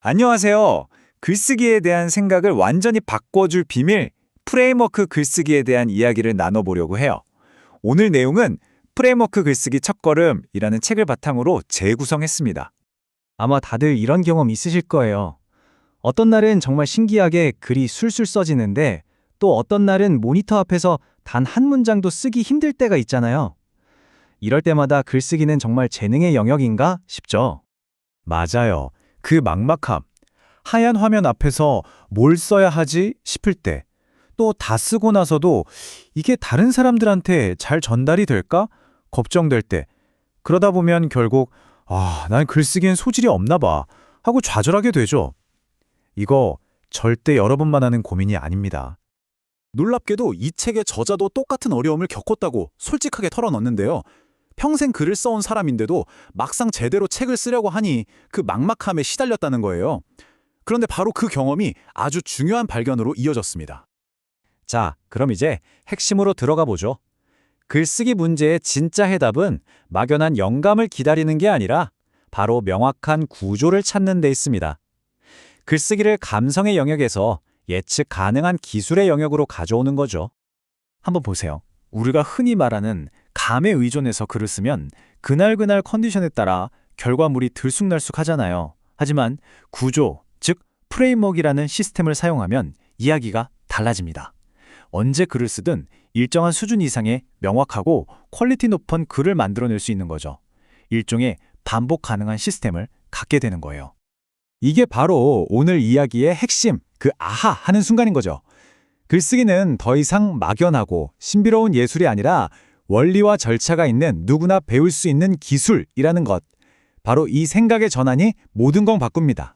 안녕하세요. 글쓰기에 대한 생각을 완전히 바꿔줄 비밀, 프레임워크 글쓰기에 대한 이야기를 나눠보려고 해요. 오늘 내용은 프레임워크 글쓰기 첫걸음이라는 책을 바탕으로 재구성했습니다. 아마 다들 이런 경험 있으실 거예요. 어떤 날은 정말 신기하게 글이 술술 써지는데 또 어떤 날은 모니터 앞에서 단 한 문장도 쓰기 힘들 때가 있잖아요. 이럴 때마다 글쓰기는 정말 재능의 영역인가 싶죠. 맞아요. 그 막막함. 하얀 화면 앞에서 뭘 써야 하지 싶을 때, 또 다 쓰고 나서도 이게 다른 사람들한테 잘 전달이 될까? 걱정될 때. 그러다 보면 결국 난 글쓰기엔 소질이 없나 봐 하고 좌절하게 되죠. 이거 절대 여러분만 하는 고민이 아닙니다. 놀랍게도 이 책의 저자도 똑같은 어려움을 겪었다고 솔직하게 털어넣는데요. 평생 글을 써온 사람인데도 막상 제대로 책을 쓰려고 하니 그 막막함에 시달렸다는 거예요. 그런데 바로 그 경험이 아주 중요한 발견으로 이어졌습니다. 자, 그럼 이제 핵심으로 들어가 보죠. 글쓰기 문제의 진짜 해답은 막연한 영감을 기다리는 게 아니라 바로 명확한 구조를 찾는 데 있습니다. 글쓰기를 감성의 영역에서 예측 가능한 기술의 영역으로 가져오는 거죠. 한번 보세요. 우리가 흔히 말하는 감에 의존해서 글을 쓰면 그날그날 컨디션에 따라 결과물이 들쑥날쑥하잖아요. 하지만 구조, 즉 프레임워크라는 시스템을 사용하면 이야기가 달라집니다. 언제 글을 쓰든 일정한 수준 이상의 명확하고 퀄리티 높은 글을 만들어낼 수 있는 거죠. 일종의 반복 가능한 시스템을 갖게 되는 거예요. 이게 바로 오늘 이야기의 핵심, 그 아하 하는 순간인 거죠. 글쓰기는 더 이상 막연하고 신비로운 예술이 아니라 원리와 절차가 있는 누구나 배울 수 있는 기술이라는 것. 바로 이 생각의 전환이 모든 걸 바꿉니다.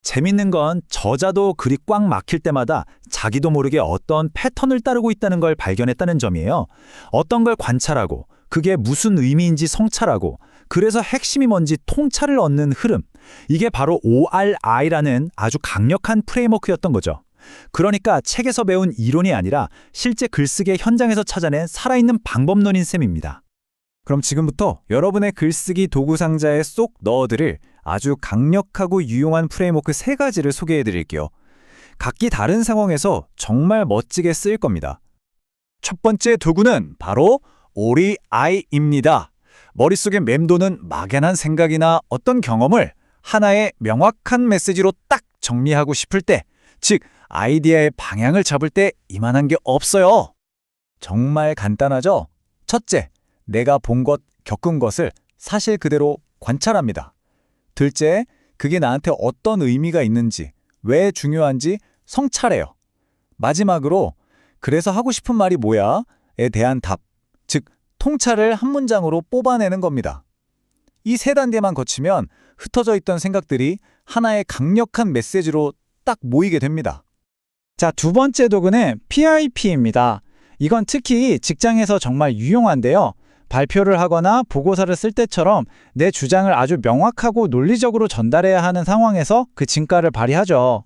재밌는 건 저자도 글이 꽉 막힐 때마다 자기도 모르게 어떤 패턴을 따르고 있다는 걸 발견했다는 점이에요. 어떤 걸 관찰하고 그게 무슨 의미인지 성찰하고 그래서 핵심이 뭔지 통찰을 얻는 흐름. 이게 바로 ORI라는 아주 강력한 프레임워크였던 거죠. 그러니까 책에서 배운 이론이 아니라 실제 글쓰기의 현장에서 찾아낸 살아있는 방법론인 셈입니다. 그럼 지금부터 여러분의 글쓰기 도구 상자에 쏙 넣어드릴 아주 강력하고 유용한 프레임워크 3가지를 소개해드릴게요. 각기 다른 상황에서 정말 멋지게 쓰일 겁니다. 첫 번째 도구는 바로 ORI입니다. 머릿속에 맴도는 막연한 생각이나 어떤 경험을 하나의 명확한 메시지로 딱 정리하고 싶을 때, 즉 아이디어의 방향을 잡을 때 이만한 게 없어요. 정말 간단하죠? 첫째, 내가 본 것, 겪은 것을 사실 그대로 관찰합니다. 둘째, 그게 나한테 어떤 의미가 있는지, 왜 중요한지 성찰해요. 마지막으로, 그래서 하고 싶은 말이 뭐야? 에 대한 답, 즉 통찰을 한 문장으로 뽑아내는 겁니다. 이 3단계만 거치면 흩어져 있던 생각들이 하나의 강력한 메시지로 딱 모이게 됩니다. 자, 두 번째 도구는 PIP입니다. 이건 특히 직장에서 정말 유용한데요. 발표를 하거나 보고서를 쓸 때처럼 내 주장을 아주 명확하고 논리적으로 전달해야 하는 상황에서 그 진가를 발휘하죠.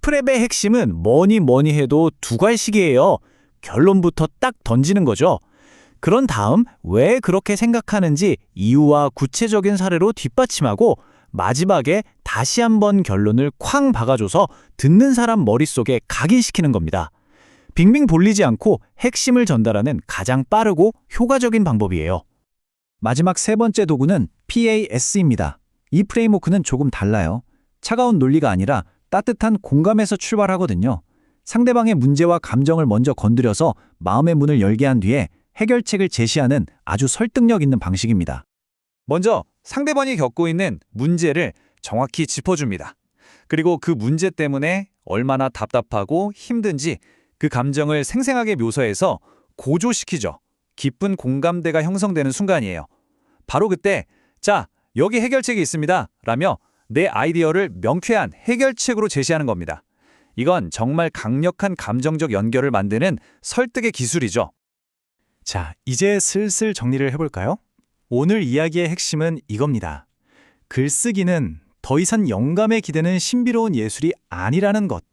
프랩의 핵심은 뭐니 해도 2갈식이에요. 결론부터 딱 던지는 거죠. 그런 다음 왜 그렇게 생각하는지 이유와 구체적인 사례로 뒷받침하고 마지막에 다시 한번 결론을 쾅 박아줘서 듣는 사람 머릿속에 각인시키는 겁니다. 빙빙 돌리지 않고 핵심을 전달하는 가장 빠르고 효과적인 방법이에요. 마지막 3번째 도구는 PAS입니다. 이 프레임워크는 조금 달라요. 차가운 논리가 아니라 따뜻한 공감에서 출발하거든요. 상대방의 문제와 감정을 먼저 건드려서 마음의 문을 열게 한 뒤에 해결책을 제시하는 아주 설득력 있는 방식입니다. 먼저 상대방이 겪고 있는 문제를 정확히 짚어줍니다. 그리고 그 문제 때문에 얼마나 답답하고 힘든지 그 감정을 생생하게 묘사해서 고조시키죠. 깊은 공감대가 형성되는 순간이에요. 바로 그때 자, 여기 해결책이 있습니다 라며 내 아이디어를 명쾌한 해결책으로 제시하는 겁니다. 이건 정말 강력한 감정적 연결을 만드는 설득의 기술이죠. 자, 이제 슬슬 정리를 해볼까요? 오늘 이야기의 핵심은 이겁니다. 글쓰기는 더 이상 영감에 기대는 신비로운 예술이 아니라는 것.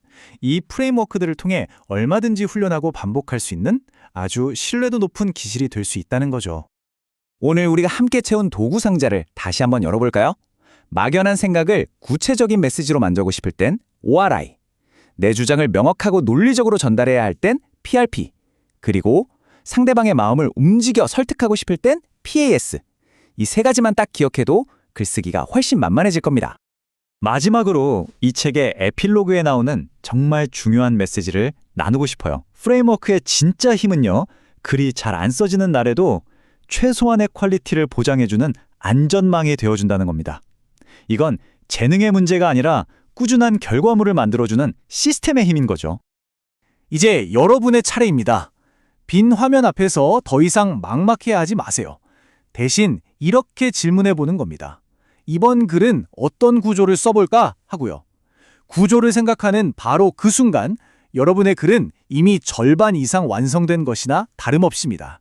이 프레임워크들을 통해 얼마든지 훈련하고 반복할 수 있는 아주 신뢰도 높은 기술이 될 수 있다는 거죠. 오늘 우리가 함께 채운 도구 상자를 다시 한번 열어볼까요? 막연한 생각을 구체적인 메시지로 만들고 싶을 땐 ORI, 내 주장을 명확하고 논리적으로 전달해야 할 땐 PRP, 그리고 상대방의 마음을 움직여 설득하고 싶을 땐 PAS. 이 세 가지만 딱 기억해도 글쓰기가 훨씬 만만해질 겁니다. 마지막으로 이 책의 에필로그에 나오는 정말 중요한 메시지를 나누고 싶어요. 프레임워크의 진짜 힘은요, 글이 잘 안 써지는 날에도 최소한의 퀄리티를 보장해주는 안전망이 되어준다는 겁니다. 이건 재능의 문제가 아니라 꾸준한 결과물을 만들어주는 시스템의 힘인 거죠. 이제 여러분의 차례입니다. 빈 화면 앞에서 더 이상 막막해야 하지 마세요. 대신 이렇게 질문해 보는 겁니다. 이번 글은 어떤 구조를 써볼까 하고요. 구조를 생각하는 바로 그 순간 여러분의 글은 이미 절반 이상 완성된 것이나 다름없습니다.